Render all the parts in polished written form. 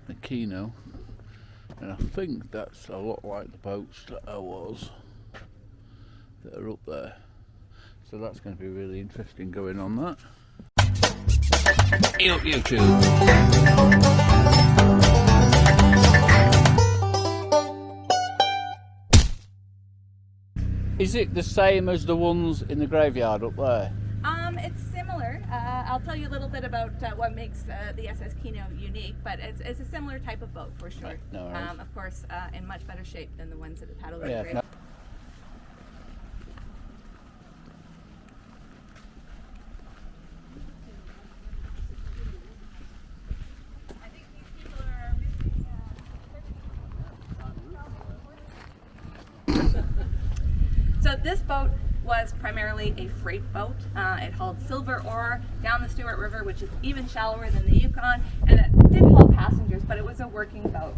the Keno, and I think that's a lot like the boats that are up there. So that's going to be really interesting going on that. Hey up YouTube! Is it the same as the ones in the graveyard up there? It's similar. I'll tell you a little bit about what makes the SS Keno unique, but it's a similar type of boat for sure. Right, no worries. Of course, in much better shape than the ones at the Paddlewheel. Yeah, no. So this boat was primarily a freight boat. It hauled silver ore down the Stewart River, which is even shallower than the Yukon, and it did haul passengers, but it was a working boat.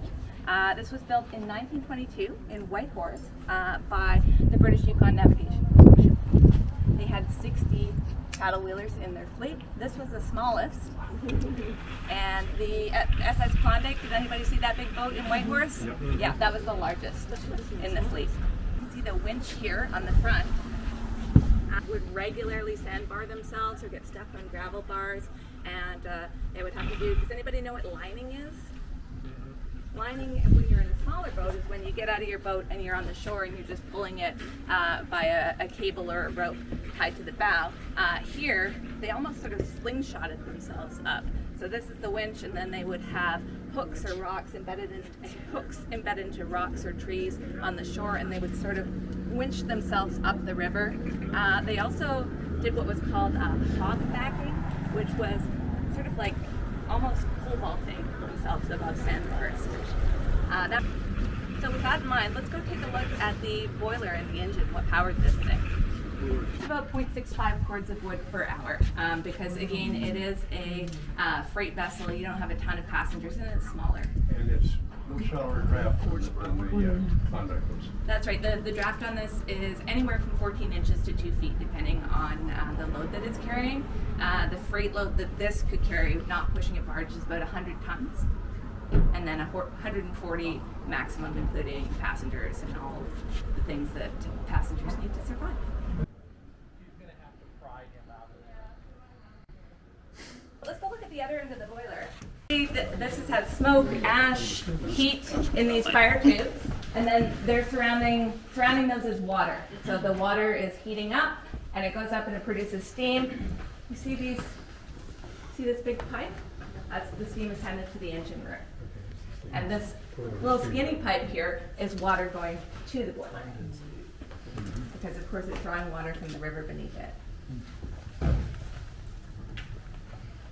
This was built in 1922 in Whitehorse by the British Yukon Navigation Consortium. They had 60 paddle wheelers in their fleet. This was the smallest. And the SS Klondike, did anybody see that big boat in Whitehorse? Yep. Yeah, that was the largest in the fleet. You can see the winch here on the front would regularly sandbar themselves or get stuck on gravel bars, and they would have to do, does anybody know what lining is? Lining when you're in a smaller boat is when you get out of your boat and you're on the shore and you're just pulling it by a cable or a rope tied to the bow. Here, they almost sort of slingshotted themselves up. So this is the winch, and then they would have hooks or rocks embedded into rocks or trees on the shore, and they would sort of winch themselves up the river. They also did what was called hog backing, which was sort of like almost pole vaulting themselves above sandbars. So with that in mind, let's go take a look at the boiler and the engine, what powered this thing. It's about 0.65 cords of wood per hour, because again, it is a freight vessel. You don't have a ton of passengers, and it's smaller. And it's no shallower draft than the Klondike was. That's right. The draft on this is anywhere from 14 inches to 2 feet, depending on the load that it's carrying. The freight load that this could carry, not pushing it barge, is about 100 tons, and then 140 maximum, including passengers and all the things that passengers need to survive. Let's go look at the other end of the boiler. This has had smoke, ash, heat in these fire tubes, and then they're surrounding those is water. So the water is heating up, and it goes up and it produces steam. You see this big pipe? That's the steam is handed to the engine room. And this little skinny pipe here is water going to the boiler, because of course it's drawing water from the river beneath it.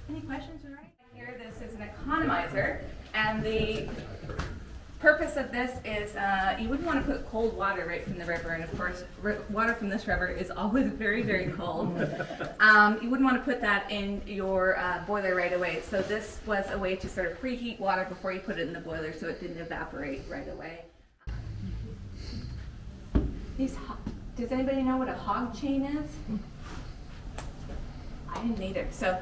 Any questions? Right here, this is an economizer, and the purpose of this is you wouldn't want to put cold water right from the river, and of course water from this river is always very, very cold. You wouldn't want to put that in your boiler right away, so this was a way to sort of preheat water before you put it in the boiler so it didn't evaporate right away. Does anybody know what a hog chain is? I didn't either. So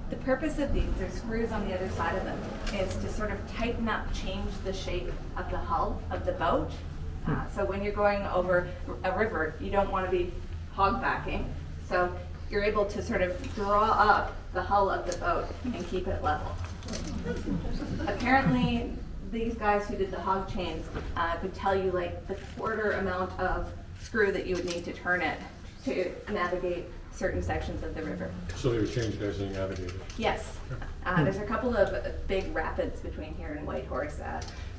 the purpose of these, there's screws on the other side of them, is to sort of tighten up, change the shape of the hull of the boat. So when you're going over a river, you don't want to be hog backing. So you're able to sort of draw up the hull of the boat and keep it level. Apparently, these guys who did the hog chains could tell you like the quarter amount of screw that you would need to turn it to navigate certain sections of the river. So they were changed as they navigated? Yes. There's a couple of big rapids between here and Whitehorse.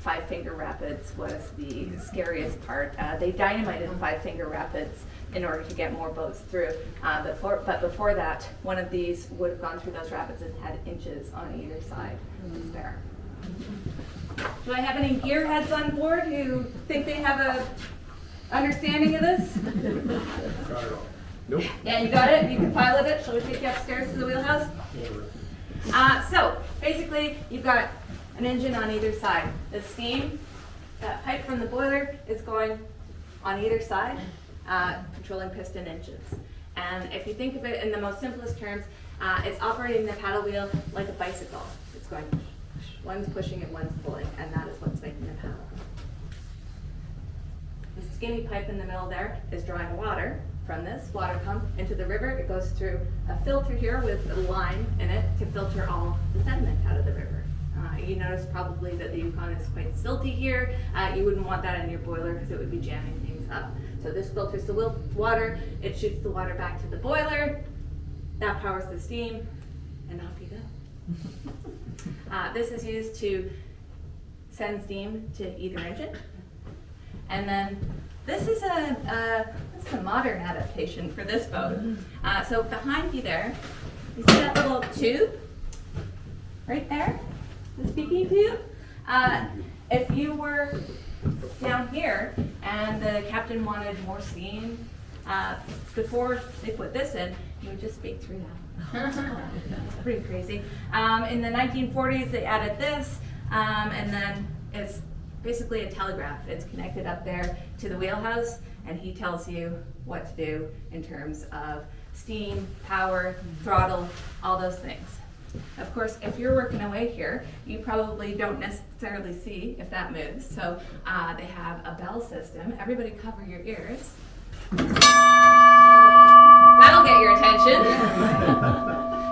Five Finger Rapids was the scariest part. They dynamited Five Finger Rapids in order to get more boats through. But before that, one of these would have gone through those rapids and had inches on either side to spare. Do I have any gearheads on board who think they have a understanding of this? Got it all. Nope. Yeah, you got it? You can pilot it? Shall we take you upstairs to the wheelhouse? So, basically, you've got an engine on either side. The steam, that pipe from the boiler is going on either side, controlling piston engines. And if you think of it in the most simplest terms, it's operating the paddle wheel like a bicycle. It's going One's pushing and one's pulling, and that is what's making the paddle. The skinny pipe in the middle there is drawing water from this water pump into the river. It goes through a filter here with a line in it to filter all the sediment out of the river. You notice probably that the Yukon is quite silty here. You wouldn't want that in your boiler because it would be jamming things up. So this filters the water, it shoots the water back to the boiler, that powers the steam, and off you go. This is used to send steam to either engine. And then this is a modern adaptation for this boat. So behind you there, you see that little tube right there, the speaking tube? If you were down here and the captain wanted more steam, before they put this in, you would just speak through that. Pretty crazy. In the 1940s, they added this, and then it's basically a telegraph. It's connected up there to the wheelhouse, and he tells you what to do in terms of steam, power, throttle, all those things. Of course, if you're working away here, you probably don't necessarily see if that moves. So they have a bell system. Everybody cover your ears. That'll get your attention.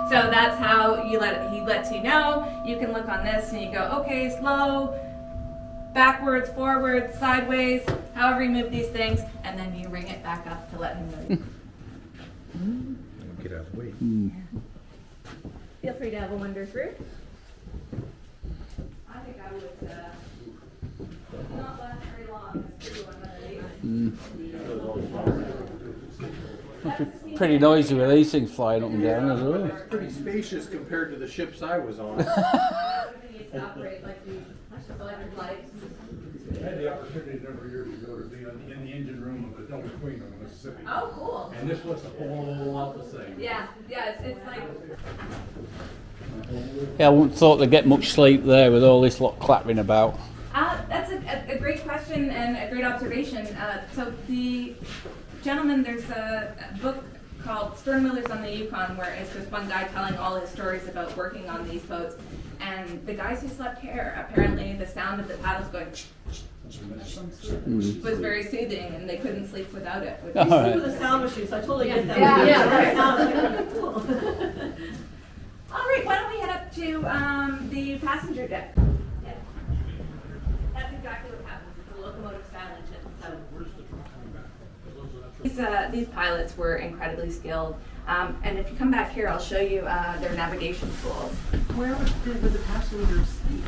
So that's how he lets you know. You can look on this and you go, okay, slow, backwards, forwards, sideways, however you move these things, and then you ring it back up to let him know. Get out of the way. Feel free to have a wander through. I think I would not last very long as through one of these. Pretty noisy with these things flying up and down as well. It's pretty spacious compared to the ships I was on. Operate like these electric lights. I had the opportunity a number of years ago to be in the engine room of the Delta Queen on the Mississippi. Oh, cool. And this looks a whole lot the same. Yeah, it's like. Yeah, I wouldn't thought they'd get much sleep there with all this lot clattering about. That's a great question and a great observation. So the gentleman, there's a book called Stern Wheelers on the Yukon where it's just one guy telling all his stories about working on these boats. And the guys who slept here, apparently the sound of the paddles going was very soothing, and they couldn't sleep without it. I sleep with a sound machine, so I totally get that. Yeah, That right. sounds really cool. All right, why don't we head up to the passenger deck? Yeah. That's exactly what happens. It's a locomotive style engine. So these pilots were incredibly skilled. And if you come back here, I'll show you their navigation tools. Where would the passengers sleep?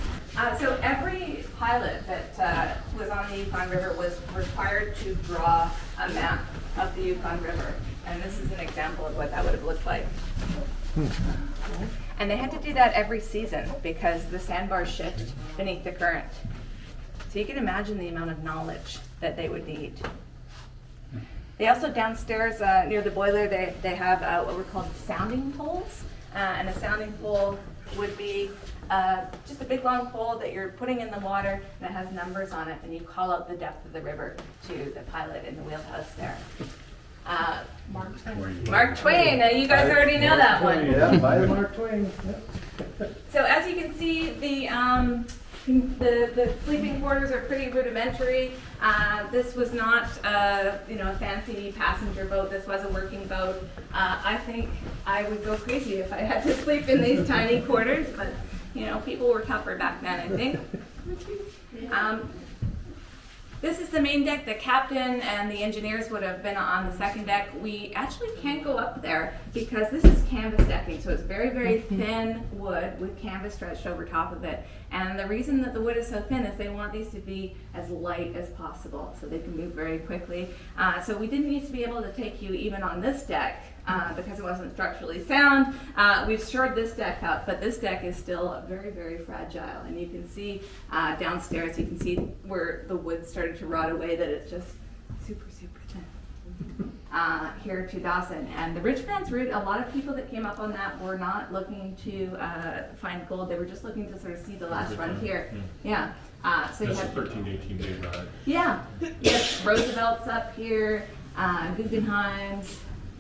So every pilot that was on the Yukon River was required to draw a map of the Yukon River. And this is an example of what that would have looked like. And they had to do that every season because the sandbars shift beneath the current. So you can imagine the amount of knowledge that they would need. They also downstairs near the boiler, they have what were called sounding poles. And a sounding pole would be just a big long pole that you're putting in the water and it has numbers on it, and you call out the depth of the river to the pilot in the wheelhouse there. Mark Twain. Mark Twain, you guys already know that one. Yeah, by Mark Twain. So as you can see, the sleeping quarters are pretty rudimentary. This was not a fancy passenger boat. This was a working boat. I think I would go crazy if I had to sleep in these tiny quarters, but people were tougher back then, I think. This is the main deck. The captain and the engineers would have been on the second deck. We actually can't go up there because this is canvas decking, so it's very, very thin wood with canvas stretched over top of it. And the reason that the wood is so thin is they want these to be as light as possible so they can move very quickly. So we didn't used to be able to take you even on this deck because it wasn't structurally sound. We've shored this deck up, but this deck is still very, very fragile. And you can see downstairs, you can see where the wood started to rot away, that it's just super, super thin. Here to Dawson. And the Rich Man's Route, a lot of people that came up on that were not looking to find gold. They were just looking to sort of see the last frontier. Yeah. So That's you a have 13, 18-day ride. Yeah. Yes, Roosevelt's up here, Guggenheim's,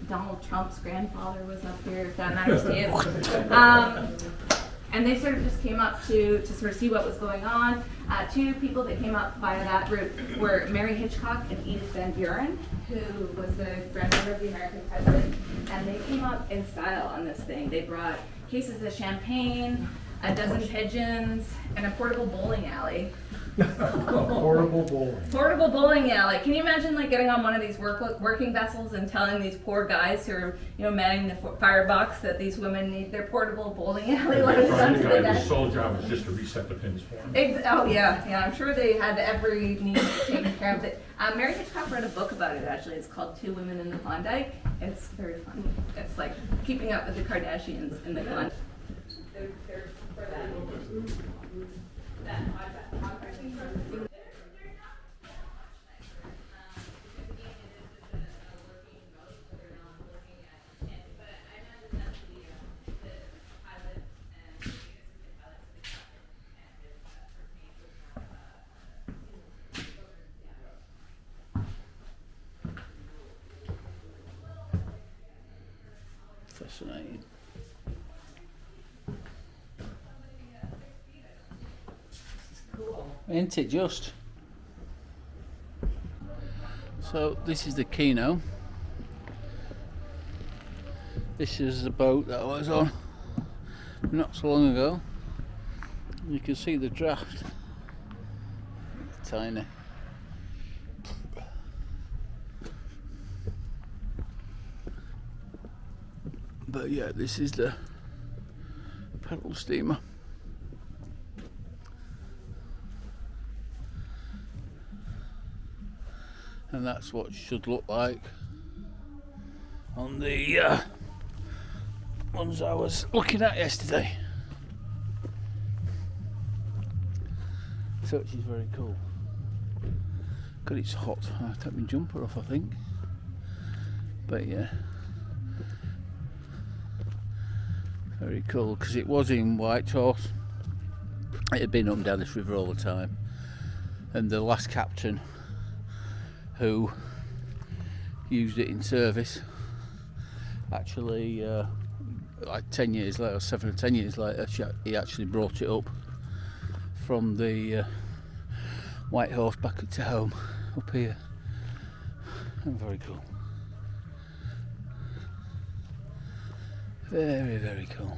Donald Trump's grandfather was up here, if that matters to you. And they sort of just came up to sort of see what was going on. Two people that came up via that route were Mary Hitchcock and Edith Van Buren, who was the grandmother of the American president. And they came up in style on this thing. They brought cases of champagne, a dozen pigeons, and a portable bowling alley. Horrible bowling. Portable bowling alley. Can you imagine like getting on one of these working vessels and telling these poor guys who are, you know, manning the firebox that these women need their portable bowling alley loaded onto the deck? His sole job was just to reset the pins for him. Oh yeah, I'm sure they had every need taken care of. It. Mary Hitchcock wrote a book about it actually. It's called Two Women in the Klondike. It's very funny. It's like keeping up with the Kardashians in the Klondike. They're for that contracting firm. Fascinating. Ain't it just? So this is the Keno. This is the boat that I was on not so long ago. You can see the draft. It's tiny. But yeah, this is the paddle steamer. And that's what it should look like on the ones I was looking at yesterday. So which is very cool. God, it's hot. I have to take my jumper off, I think. But yeah. Very cool, because it was in Whitehorse. It had been up and down this river all the time. And the last captain who used it in service actually like 10 years later, 7 or 10 years later, he actually brought it up from the Whitehorse back to home up here. And very cool. Very, very cool.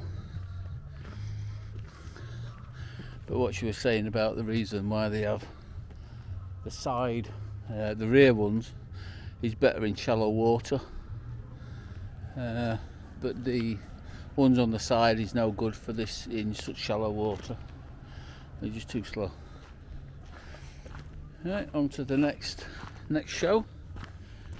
But what she was saying about the reason why they have the side, the rear ones, is better in shallow water, but the ones on the side is no good for this in such shallow water. They're just too slow. Right, on to the next show,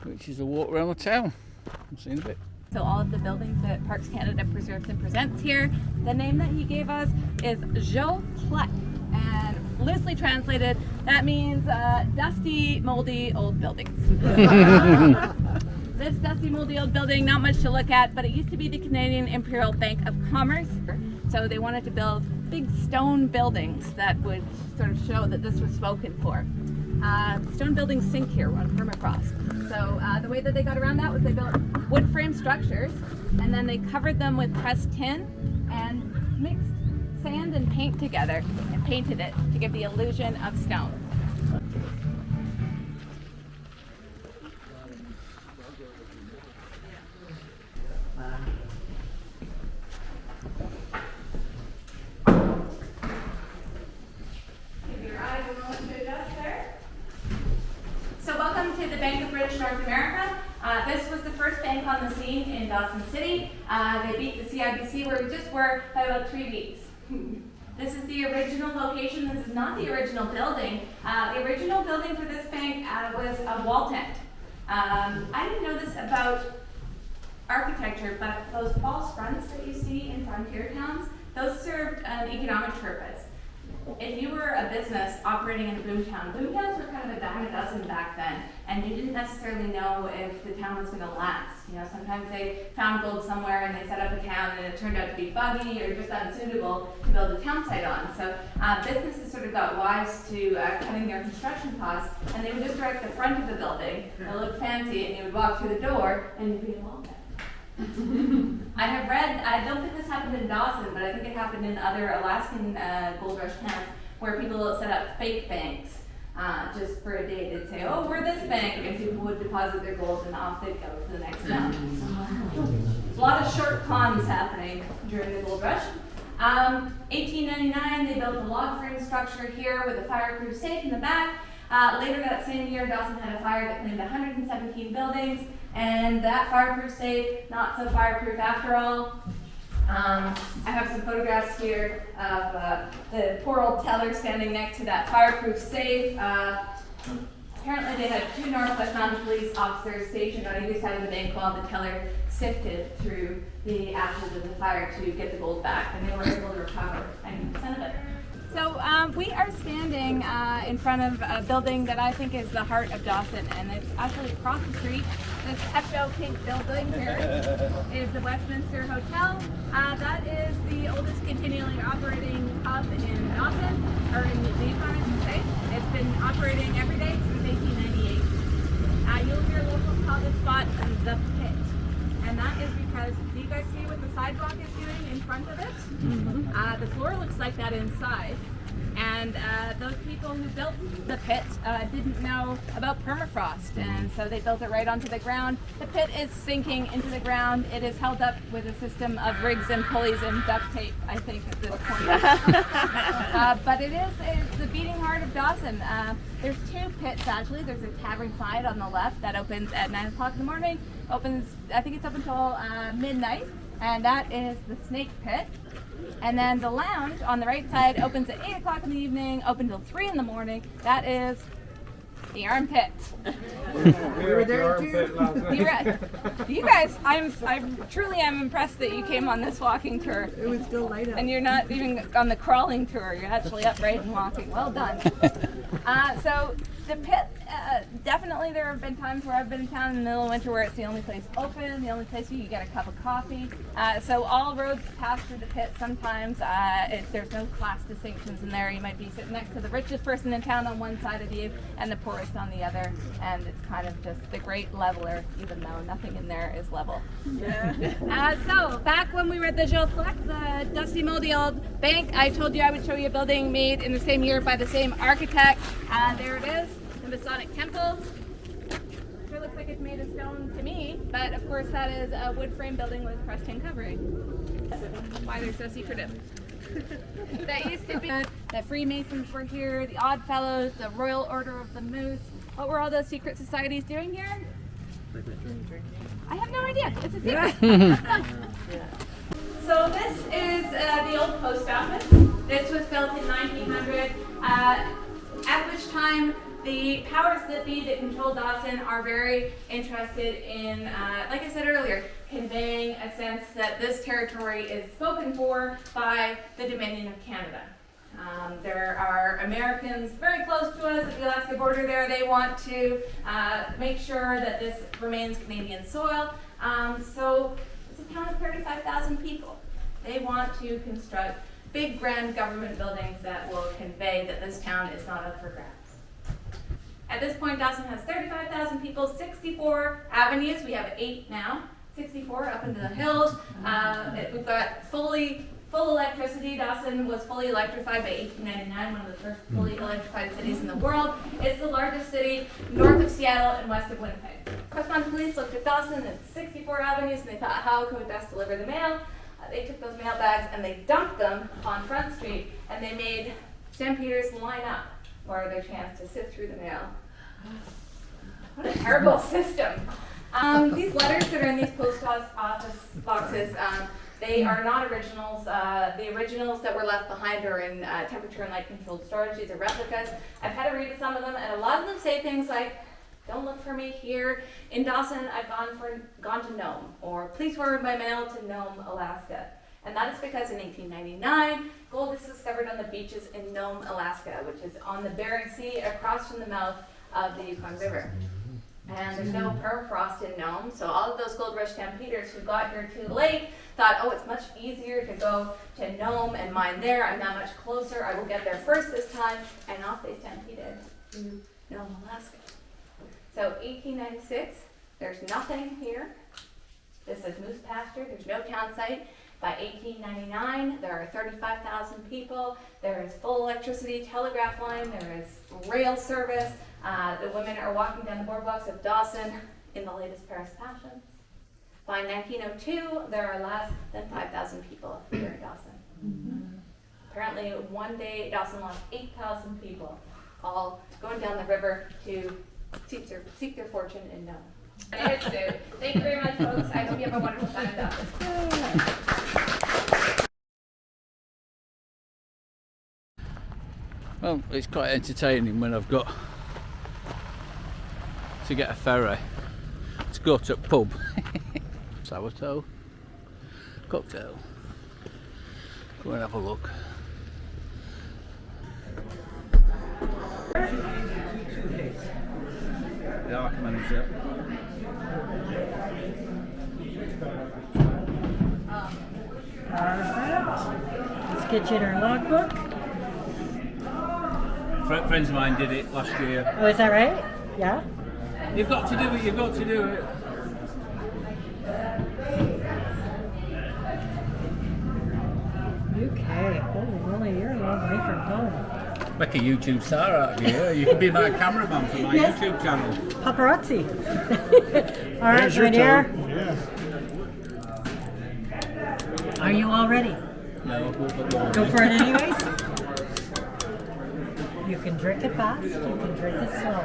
which is a walk around the town. I'll see you in a bit. So all of the buildings that Parks Canada preserves and presents here, the name that he gave us is Jo Plek, and loosely translated, that means dusty, moldy, old buildings. This dusty, moldy old building, not much to look at, but it used to be the Canadian Imperial Bank of Commerce. So they wanted to build big stone buildings that would sort of show that this was spoken for. Stone buildings sink here on permafrost. So the way that they got around that was they built wood frame structures, and then they covered them with pressed tin and mixed sand and paint together and painted it to give the illusion of stone. Give your eyes a moment to adjust there. So welcome to the Bank of British North America. This was the first bank on the scene in Dawsoncity. They beat the CIBC where we just were by about 3 weeks. This is the original location. This is not the original building. The original building for this bank was a wall tent. I didn't know this about architecture, but those false fronts that you see in frontier towns, those served an economic purpose. If you were a business operating in a boomtown, boomtowns were kind of a dime a dozen back then, and you didn't necessarily know if the town was going to last. You know, sometimes they found gold somewhere and they set up a town and it turned out to be buggy or just unsuitable to build a town site on. So businesses sort of got wise to cutting their construction costs, and they would just direct the front of the building. It looked fancy, and you would walk through the door and it'd be a wall tent. I have read, I don't think this happened in Dawson, but I think it happened in other Alaskan gold rush towns where people set up fake banks just for a day. They'd say, oh, we're this bank, and people would deposit their gold and off they'd go to the next town. A lot of short cons happening during the gold rush. 1899, they built a log frame structure here with a fireproof safe in the back. Later that same year, Dawson had a fire that claimed 117 buildings, and that fireproof safe, not so fireproof after all. I have some photographs here of the poor old teller standing next to that fireproof safe. Apparently they had 2 Northwest Mounted Police officers stationed on either side of the bank while the teller sifted through the ashes of the fire to get the gold back, and they were able to recover 90% of it. So we are standing in front of a building that I think is the heart of Dawson, and it's actually across the street. This F.L. pink building here is the Westminster Hotel. That is the oldest continually operating pub in Dawson, or in the Yukon, I should say. It's been operating every day since 1898. You'll hear locals call this spot the Pit. And that is because, do you guys see what the sidewalk is doing in front of it? Mm-hmm. The floor looks like that inside. And those people who built the pit didn't know about permafrost, and so they built it right onto the ground. The pit is sinking into the ground. It is held up with a system of rigs and pulleys and duct tape, I think, at this point. But it's the beating heart of Dawson. There's 2 pits, actually. There's a tavern side on the left that opens at 9 o'clock in the morning. I think it's open until midnight, and that is the Snake Pit. And then the lounge on the right side opens at 8 o'clock in the evening, open till 3 in the morning. That is the Armpit. We were there too. You guys, I'm truly am impressed that you came on this walking tour. It was still light out. And you're not even on the crawling tour. You're actually upright and walking. Well done. So the pit, definitely there have been times where I've been in town in the middle of winter where it's the only place open, the only place you can get a cup of coffee. So all roads pass through the pit sometimes. There's no class distinctions in there. You might be sitting next to the richest person in town on one side of you and the poorest on the other. And it's kind of just the great leveler, even though nothing in there is level. Yeah. So back when we were at the Gilles Fleck, the dusty, moldy old bank, I told you I would show you a building made in the same year by the same architect. There it is. The Masonic Temple. Sure looks like it's made of stone to me, but of course that is a wood frame building with pressed tin covering. Why they're so secretive. That used to be the Freemasons were here, the Odd Fellows, the Royal Order of the Moose. What were all those secret societies doing here? I have no idea. It's a secret. So this is the old post office. This was built in 1900, at which time the powers that be that control Dawson are very interested in, like I said earlier, conveying a sense that this territory is spoken for by the Dominion of Canada. There are Americans very close to us at the Alaska border there. They want to make sure that this remains Canadian soil. So it's a town of 35,000 people. They want to construct big, grand government buildings that will convey that this town is not up for grabs. At this point, Dawson has 35,000 people, 64 avenues. We have 8 now, 64 up into the hills. We've got full electricity. Dawson was fully electrified by 1899, one of the first fully electrified cities in the world. It's the largest city north of Seattle and west of Winnipeg. West Mounted Police looked at Dawson and 64 avenues, and they thought, how can we best deliver the mail? They took those mail bags and they dumped them on Front Street, and they made stampeders line up for their chance to sift through the mail. What a terrible system. These letters that are in these post office boxes, they are not originals. The originals that were left behind are in temperature and light controlled storage. These are replicas. I've had to read some of them, and a lot of them say things like, don't look for me here. In Dawson, I've gone to Nome, or please forward my mail to Nome, Alaska. And that is because in 1899, gold is discovered on the beaches in Nome, Alaska, which is on the Bering Sea across from the mouth of the Yukon River. And there's no permafrost in Nome, so all of those gold rush stampeders who got here too late thought, oh, it's much easier to go to Nome and mine there. I'm not much closer. I will get there first this time. And off they stampeded to Nome, Alaska. So 1896, there's nothing here. This is moose pasture. There's no town site. By 1899, there are 35,000 people. There is full electricity, telegraph line. There is rail service. The women are walking down the boardwalks of Dawson in the latest Paris fashions. By 1902, there are less than 5,000 people here in Dawson. Apparently, one day Dawson lost 8,000 people, all going down the river to seek their fortune in Nome. And it's Sue. Thank you very much, folks. I hope you have a wonderful time in Dawson. Well, it's quite entertaining when I've got to get a ferry to go to a pub. Sourtoe cocktail. Go and have a look. Yeah, I can manage that. Let's get you in our logbook. Friends of mine did it last year. Oh, is that right? Yeah? You've got to do it, you've got to do it. UK. Holy moly, you're a long way from home. Make a YouTube star out of you. You can be my cameraman for my Yes. YouTube channel. Paparazzi. All right, my dear. Are you all ready? No, Go for it anyways. You can drink it fast, you can drink it slow.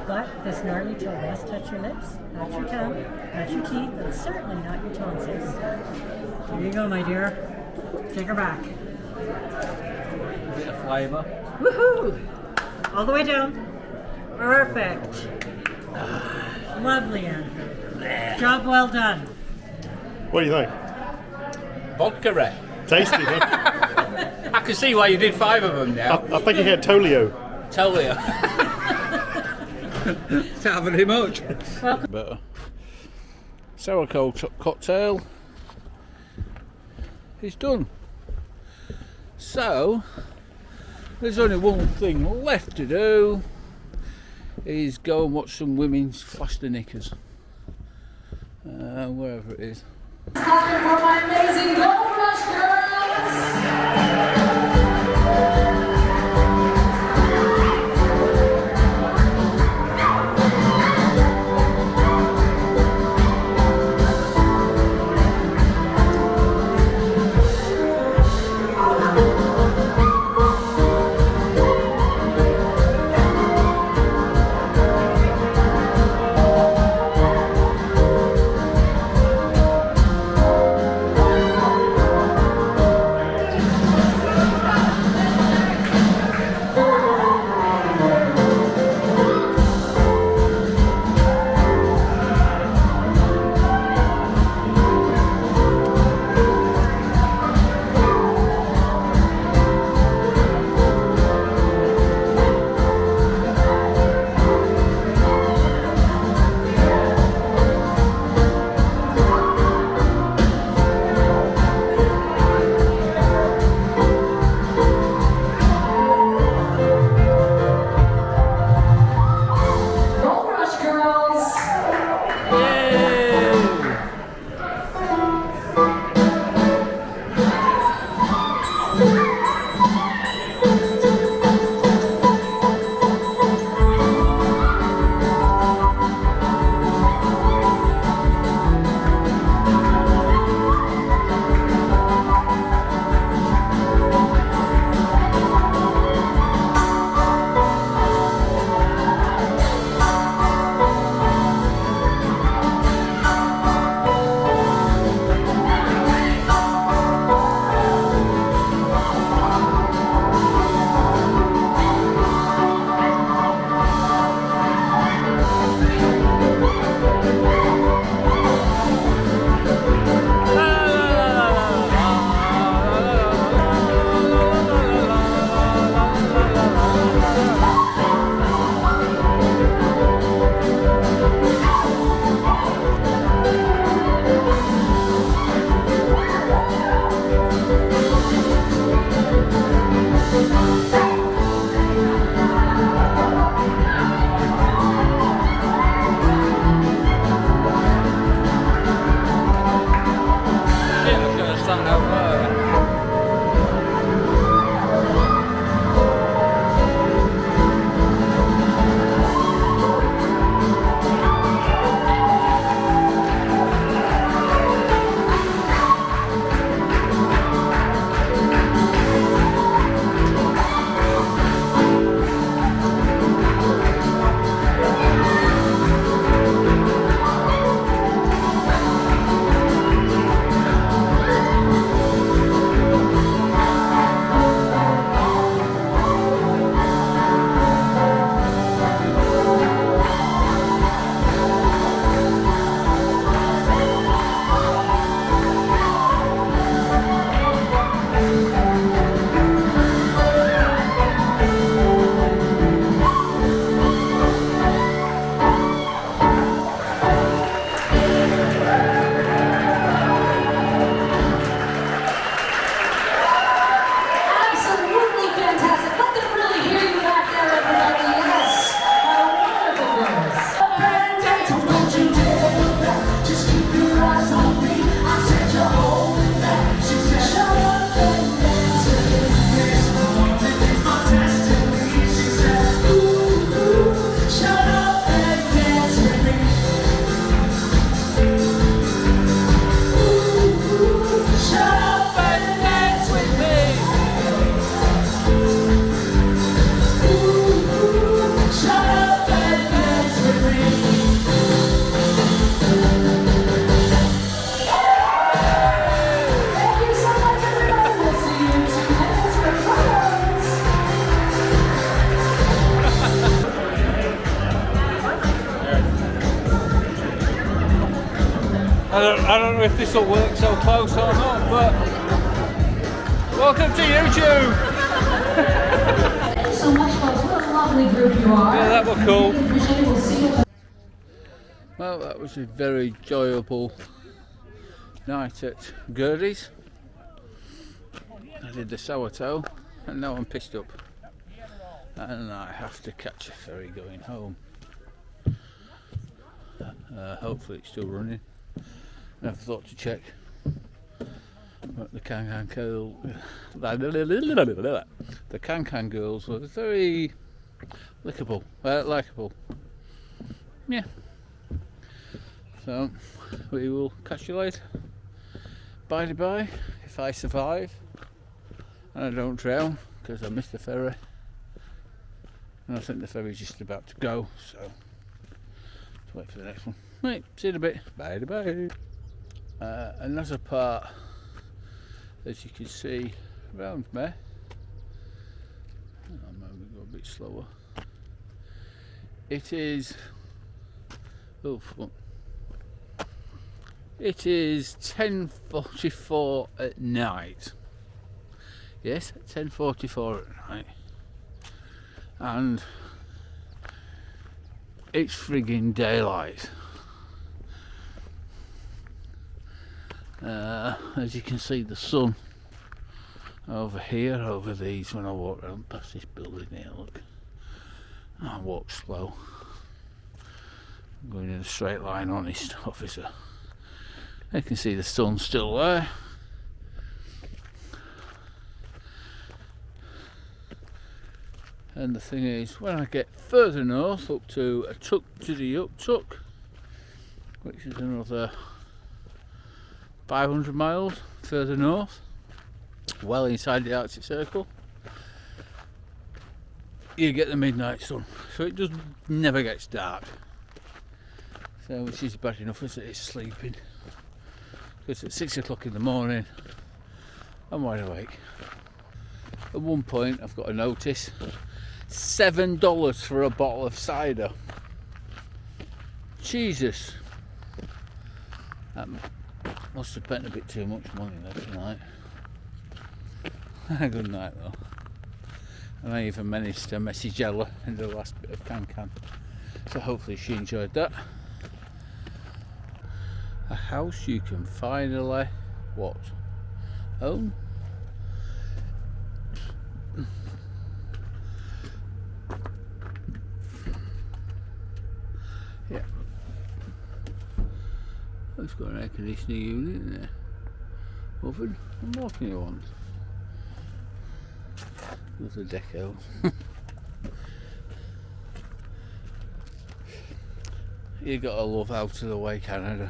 But this gnarly toe must touch your lips, not your tongue, not your teeth, and certainly not your tonsils. Here you go, my dear. Take her back. A bit of flavour. Woohoo! All the way down. Perfect. Lovely, Anne. Job well done. What do you think? Vodka red. Tasty, huh? I can see why you did 5 of them now. I think you had Tolio. Tell you. It's not very much. Better. Sourtoecockail is done. So there's only one thing left to do, is go and watch some women's flash the knickers. Wherever it is. Time for my amazing Gold Rush girls! I don't know if this will work so close or not, but welcome to YouTube. Thank you so much, folks. What a lovely group you are. Yeah, that was cool. Really appreciate it. We'll see you. Well, that was a very enjoyable night at Gerdy's. I did the Sourtoe and now I'm pissed up and I have to catch a ferry going home. Hopefully it's still running. Never thought to check, but the Can girls were very likeable. Yeah. So we will catch you later. Bye if I survive and I don't drown, because I missed the ferry and I think the ferry's just about to go, so let's wait for the next one. Right, see you in a bit. Bye. Another part, as you can see around me, I'm going to go a bit slower. It is It is 10:44 at night. Yes, 10:44 at night. And it's frigging daylight. As you can see, the sun over here, over these, when I walk around past this building here, look. I walk slow. I'm going in a straight line, honest officer. You can see the sun still there. And the thing is, when I get further north, up to a tuck to the Yukonterritory, which is another 500 miles further north, well inside the Arctic Circle, you get the midnight sun. So it just never gets dark. So which is bad enough as it is sleeping. Because at 6 o'clock in the morning, I'm wide awake. At one point, I've got a notice, $7 for a bottle of cider. Jesus. That must have spent a bit too much money that night. Good night though. And I even managed to message Ella in the last bit of can. So hopefully she enjoyed that. A house you can finally own. Yeah. It's got an air conditioning unit in there. Oven. And what can you want? There's a deco. You gotta love out of the way Canada.